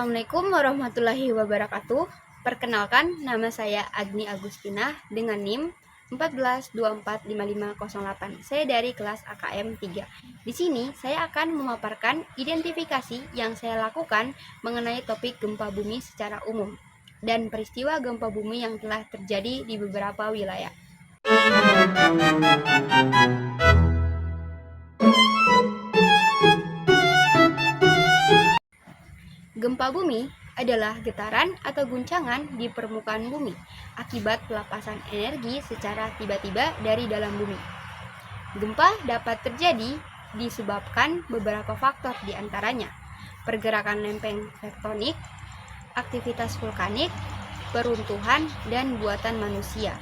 Assalamualaikum warahmatullahi wabarakatuh. Perkenalkan, nama saya Agni Agustina dengan NIM 14245508. Saya dari kelas AKM 3. Di sini saya akan memaparkan identifikasi yang saya lakukan mengenai topik gempa bumi secara umum dan peristiwa gempa bumi yang telah terjadi di beberapa wilayah. Gempa bumi adalah getaran atau guncangan di permukaan bumi akibat pelepasan energi secara tiba-tiba dari dalam bumi. Gempa dapat terjadi disebabkan beberapa faktor, di antaranya pergerakan lempeng tektonik, aktivitas vulkanik, peruntuhan, dan buatan manusia,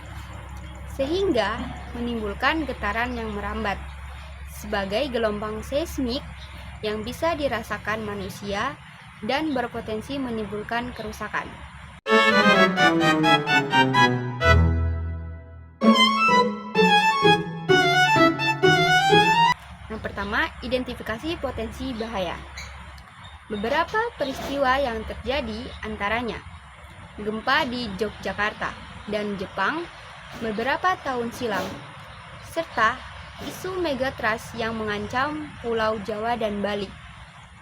sehingga menimbulkan getaran yang merambat sebagai gelombang seismik yang bisa dirasakan manusia dan berpotensi menimbulkan kerusakan. Yang pertama, identifikasi potensi bahaya. Beberapa peristiwa yang terjadi antaranya gempa di Yogyakarta dan Jepang beberapa tahun silam, serta isu megatrust yang mengancam Pulau Jawa dan Bali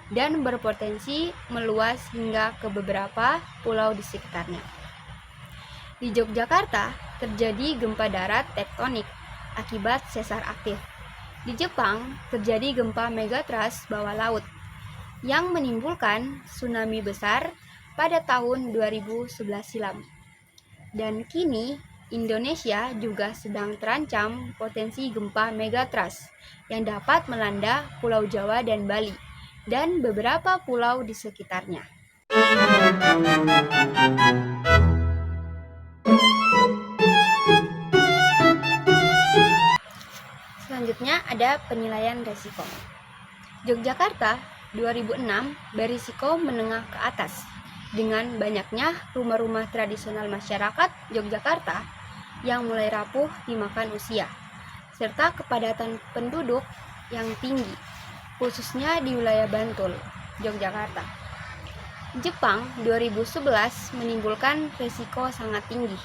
dan berpotensi meluas hingga ke beberapa pulau di sekitarnya. Di Yogyakarta terjadi gempa darat tektonik akibat sesar aktif. Di Jepang terjadi gempa megatrust bawah laut yang menimbulkan tsunami besar pada tahun 2011 silam. Dan kini Indonesia juga sedang terancam potensi gempa megatrust yang dapat melanda Pulau Jawa dan Bali dan beberapa pulau di sekitarnya. Selanjutnya ada penilaian risiko. Yogyakarta 2006 berisiko menengah ke atas dengan banyaknya rumah-rumah tradisional masyarakat Yogyakarta yang mulai rapuh dimakan usia, serta kepadatan penduduk yang tinggi, khususnya di wilayah Bantul, Yogyakarta. Jepang 2011 menimbulkan risiko sangat tinggi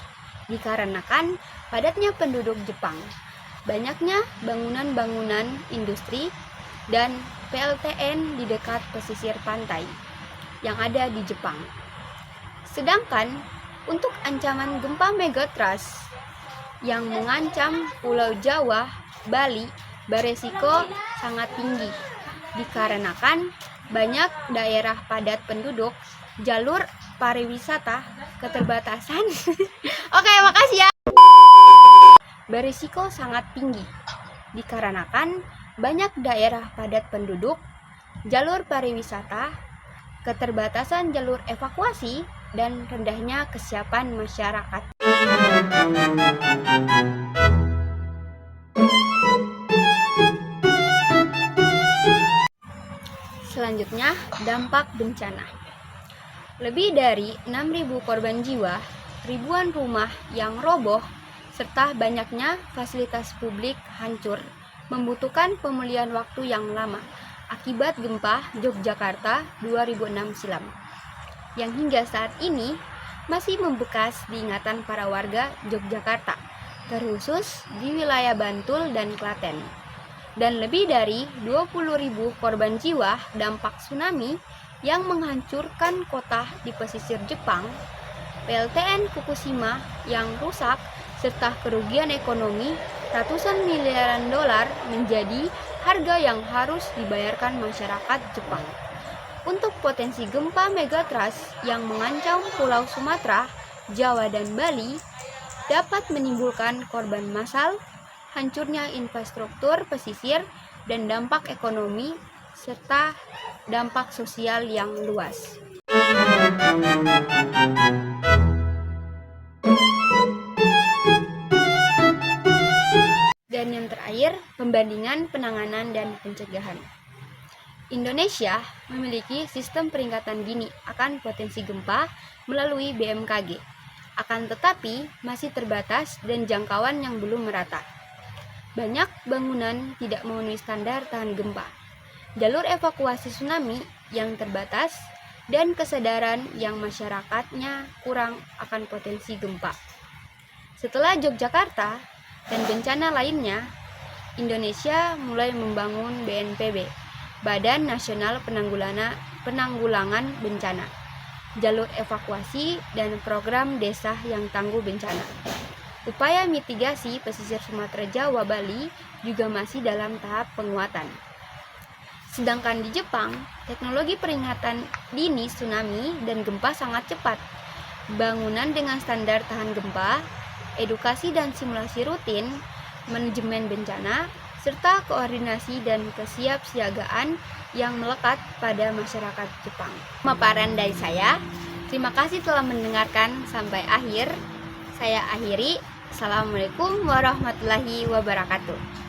dikarenakan padatnya penduduk Jepang, banyaknya bangunan-bangunan industri dan PLTN di dekat pesisir pantai yang ada di Jepang. Sedangkan untuk ancaman gempa megatrust yang mengancam Pulau Jawa, Bali beresiko sangat tinggi dikarenakan banyak daerah padat penduduk, jalur pariwisata, keterbatasan. Oke, makasih ya. Berisiko sangat tinggi dikarenakan banyak daerah padat penduduk, jalur pariwisata, keterbatasan jalur evakuasi, dan rendahnya kesiapan masyarakat. Selanjutnya, dampak bencana. Lebih dari 6.000 korban jiwa, ribuan rumah yang roboh, serta banyaknya fasilitas publik hancur, membutuhkan pemulihan waktu yang lama akibat gempa Yogyakarta 2006 silam, yang hingga saat ini masih membekas di ingatan para warga Yogyakarta, terkhusus di wilayah Bantul dan Klaten. Dan lebih dari 20.000 korban jiwa dampak tsunami yang menghancurkan kota di pesisir Jepang, PLTN Fukushima yang rusak, serta kerugian ekonomi ratusan miliaran dolar menjadi harga yang harus dibayarkan masyarakat Jepang. Untuk potensi gempa megatrust yang mengancam Pulau Sumatera, Jawa, dan Bali dapat menimbulkan korban massal, hancurnya infrastruktur pesisir, dan dampak ekonomi serta dampak sosial yang luas. Dan yang terakhir, pembandingan penanganan dan pencegahan. Indonesia memiliki sistem peringatan dini akan potensi gempa melalui BMKG. Akan tetapi masih terbatas dan jangkauan yang belum merata. Banyak bangunan tidak memenuhi standar tahan gempa. Jalur evakuasi tsunami yang terbatas dan kesadaran yang masyarakatnya kurang akan potensi gempa. Setelah Yogyakarta dan bencana lainnya, Indonesia mulai membangun BNPB, Badan Nasional Penanggulangan Bencana, jalur evakuasi, dan program desa yang tangguh bencana. Upaya mitigasi pesisir Sumatera, Jawa, Bali juga masih dalam tahap penguatan. Sedangkan di Jepang, teknologi peringatan dini tsunami dan gempa sangat cepat. Bangunan dengan standar tahan gempa, edukasi dan simulasi rutin, manajemen bencana, serta koordinasi dan kesiapsiagaan yang melekat pada masyarakat Jepang. Pemaparan dari saya, terima kasih telah mendengarkan sampai akhir. Saya akhiri. Assalamualaikum warahmatullahi wabarakatuh.